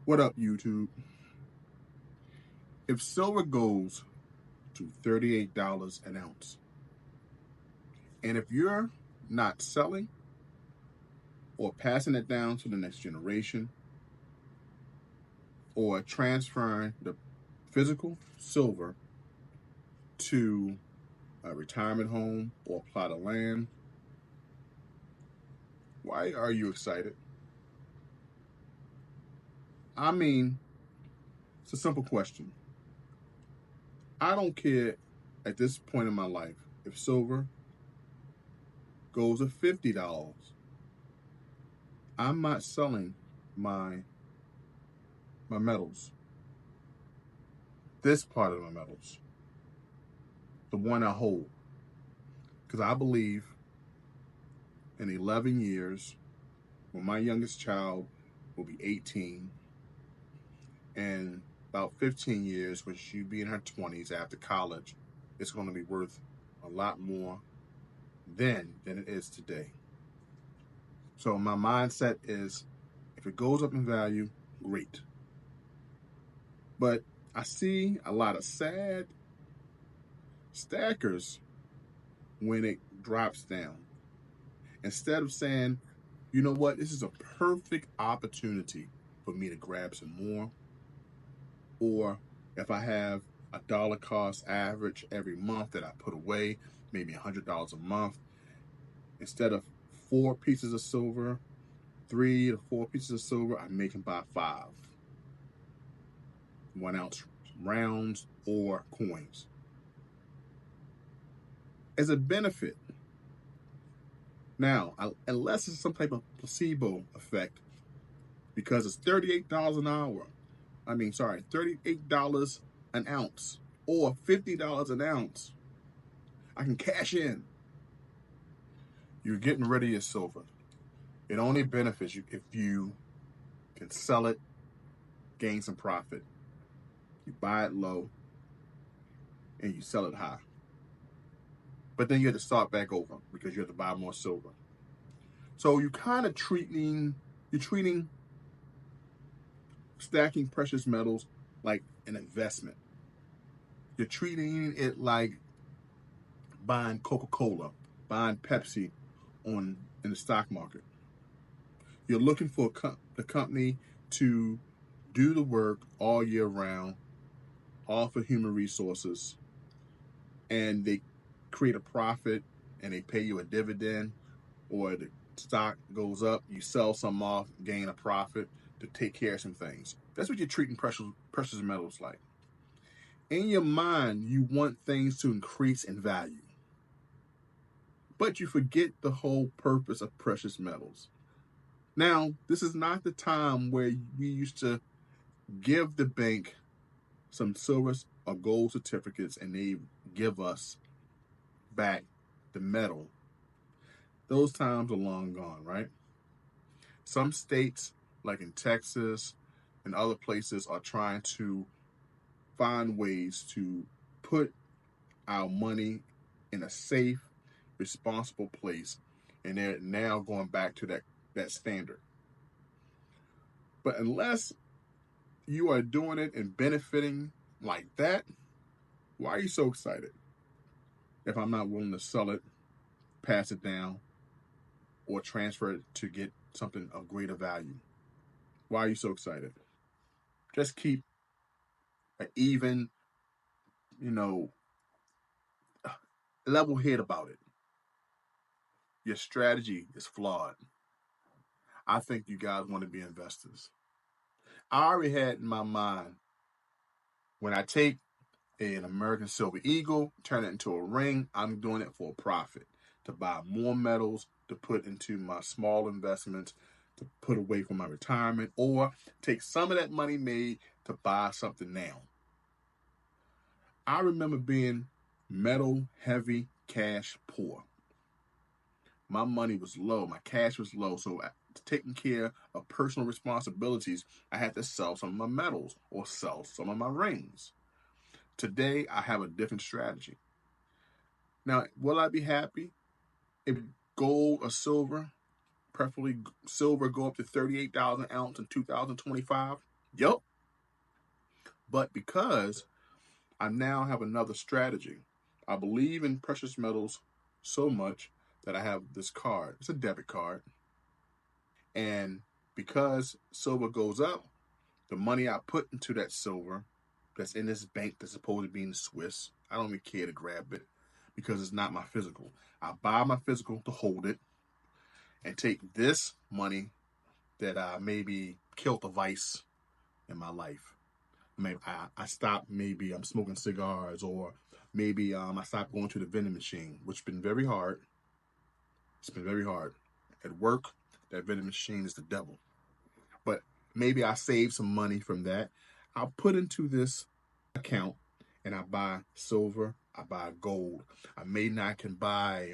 What up, YouTube? If silver goes to $38 an ounce, and if you're not selling or passing it down to the next generation or transferring the physical silver to a retirement home or a plot of land, why are you excited? I mean, it's a simple question. I don't care at this point in my life if silver goes to $50. I'm not selling my metals, this part of my metals, the one I hold, because I believe in 11 years, when my youngest child will be 18, and about 15 years when she'll be in her 20s after college, it's going to be worth a lot more then than it is today. So my mindset is, if it goes up in value, great. But I see a lot of sad stackers when it drops down. Instead of saying, you know what, this is a perfect opportunity for me to grab some more. Or if I have a dollar cost average every month that I put away, maybe $100 a month, instead of 4 pieces of silver, 3 to 4 pieces of silver, I make them buy 5 1-ounce rounds or coins. As a benefit. Now, unless it's some type of placebo effect, because it's $38 an hour. $38 an ounce or $50 an ounce. I can cash in. You're getting rid of your silver. It only benefits you if you can sell it, gain some profit. You buy it low and you sell it high. But then you have to start back over because you have to buy more silver. So you're treating stacking precious metals like an investment. You're treating it like buying Coca-Cola, buying Pepsi in the stock market. You're looking for the company to do the work all year round, offer human resources, and they create a profit and they pay you a dividend, or the stock goes up, you sell some off, gain a profit to take care of some things. That's what you're treating precious metals like. In your mind, you want things to increase in value, but you forget the whole purpose of precious metals. Now, this is not the time where we used to give the bank some silver or gold certificates and they give us back the metal. Those times are long gone, right? Some states, like in Texas and other places, are trying to find ways to put our money in a safe, responsible place, and they're now going back to that standard. But unless you are doing it and benefiting like that, why are you so excited if I'm not willing to sell it, pass it down, or transfer it to get something of greater value? Why are you so excited? Just keep an even, you know, level head about it. Your strategy is flawed. I think you guys want to be investors. I already had in my mind, when I take an American Silver Eagle, turn it into a ring, I'm doing it for a profit, to buy more metals, to put into my small investments, to put away for my retirement, or take some of that money made to buy something now. I remember being metal heavy, cash poor. My money was low, my cash was low, so taking care of personal responsibilities, I had to sell some of my metals or sell some of my rings. Today, I have a different strategy. Now, will I be happy if gold or silver, preferably silver, go up to $38 an ounce in 2025? Yup. But because I now have another strategy, I believe in precious metals so much that I have this card. It's a debit card. And because silver goes up, the money I put into that silver that's in this bank that's supposed to be in Swiss, I don't even care to grab it because it's not my physical. I buy my physical to hold it and take this money that I maybe killed the vice in my life. Maybe I stopped, maybe I'm smoking cigars, or maybe I stopped going to the vending machine, which has been very hard. It's been very hard. At work, that vending machine is the devil. But maybe I save some money from that. I'll put into this account and I buy silver, I buy gold. I may not can buy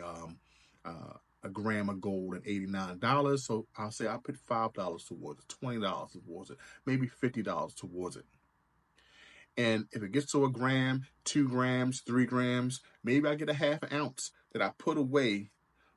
a gram of gold at $89. So I'll say I put $5 towards it, $20 towards it, maybe $50 towards it. And if it gets to a gram, 2 grams, 3 grams, maybe I get a half an ounce that I put away.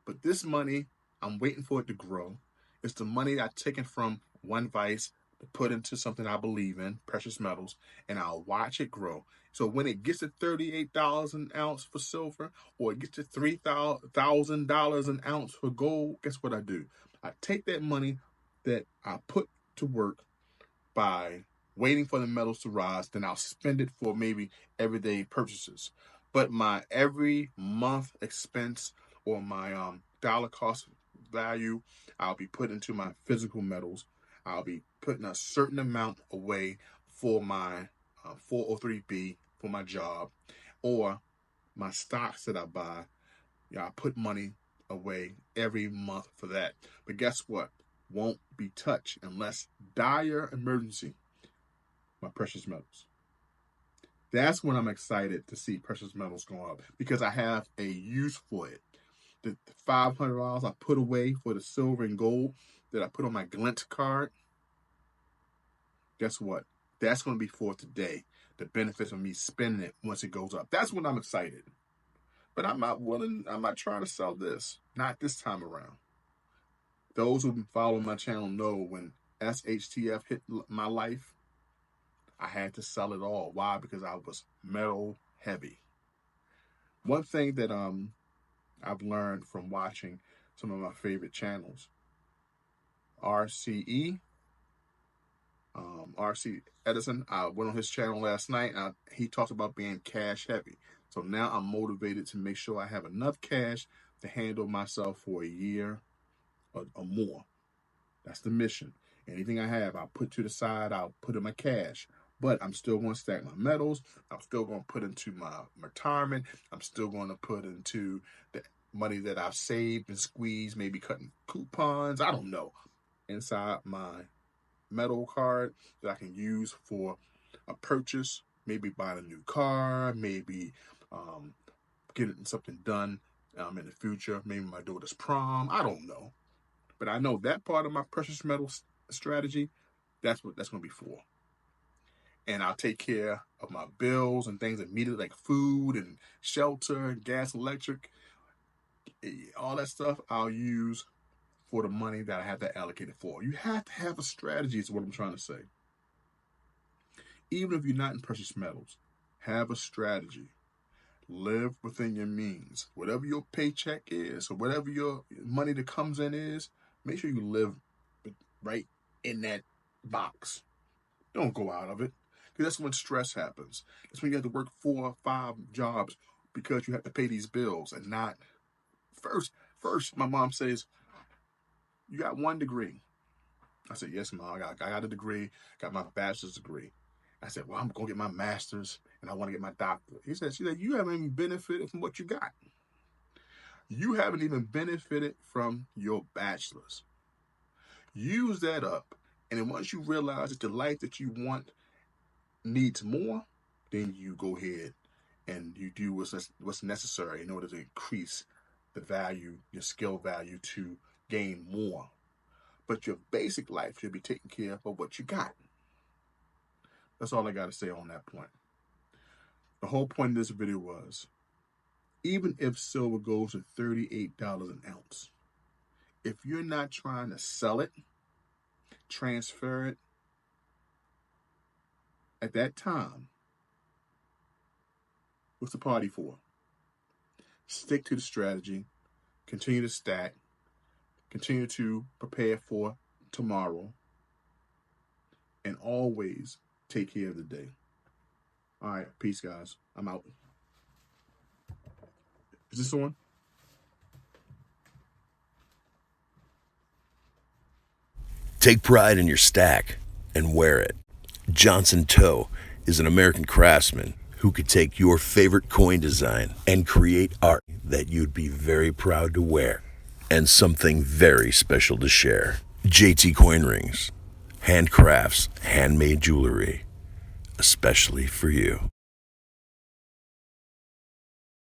But this money, I'm waiting for it to grow. It's the money I've taken from one vice to put into something I believe in, precious metals, and I'll watch it grow. So when it gets to $38 an ounce for silver, or it gets to $3,000 an ounce for gold, guess what I do? I take that money that I put to work by waiting for the metals to rise, then I'll spend it for maybe everyday purchases. But my every month expense or my dollar cost value, I'll be putting into my physical metals. I'll be putting a certain amount away for my 403B for my job, or my stocks that I buy. Yeah, I put money away every month for that. But guess what? Won't be touched unless dire emergency. My precious metals. That's when I'm excited to see precious metals go up because I have a use for it. The $500 I put away for the silver and gold that I put on my Glint card, guess what? That's going to be for today. The benefits of me spending it once it goes up. That's when I'm excited. But I'm not trying to sell this. Not this time around. Those who've been following my channel know when SHTF hit my life, I had to sell it all. Why? Because I was metal heavy. One thing that I've learned from watching some of my favorite channels, RCE, RC Edison. I went on his channel last night. He talked about being cash heavy. So now I'm motivated to make sure I have enough cash to handle myself for a year or more. That's the mission. Anything I have, I'll put to the side. I'll put in my cash. But I'm still going to stack my metals. I'm still going to put into my retirement. I'm still going to put into the money that I've saved and squeezed, maybe cutting coupons. I don't know. Inside my metal card that I can use for a purchase, maybe buying a new car, maybe getting something done in the future, maybe my daughter's prom. I don't know. But I know that part of my precious metals strategy, that's what that's going to be for. And I'll take care of my bills and things immediately, like food and shelter and gas, electric, all that stuff I'll use for the money that I have to allocate it for. You have to have a strategy is what I'm trying to say. Even if you're not in precious metals, have a strategy. Live within your means. Whatever your paycheck is, or whatever your money that comes in is, make sure you live right in that box. Don't go out of it. Because that's when stress happens. That's when you have to work 4 or 5 jobs because you have to pay these bills and not first my mom says, you got 1 degree. I said, yes, Mom, I got a degree, got my bachelor's degree. I said, well, I'm going to get my master's and I want to get my doctorate. She said, you haven't even benefited from what you got. You haven't even benefited from your bachelor's. Use that up. And then once you realize that the life that you want needs more, then you go ahead and you do what's necessary in order to increase the value, your skill value to gain more. But your basic life should be taken care of what you got. That's all I got to say on that point. The whole point of this video was, even if silver goes to $38 an ounce, if you're not trying to sell it, transfer it, at that time, what's the party for? Stick to the strategy, continue to stack, continue to prepare for tomorrow, and always take care of the day. All right, peace, guys. I'm out. Is this on? Take pride in your stack and wear it. Johnson Toe is an American craftsman who could take your favorite coin design and create art that you'd be very proud to wear and something very special to share. JT Coin Rings, handcrafts, handmade jewelry, especially for you.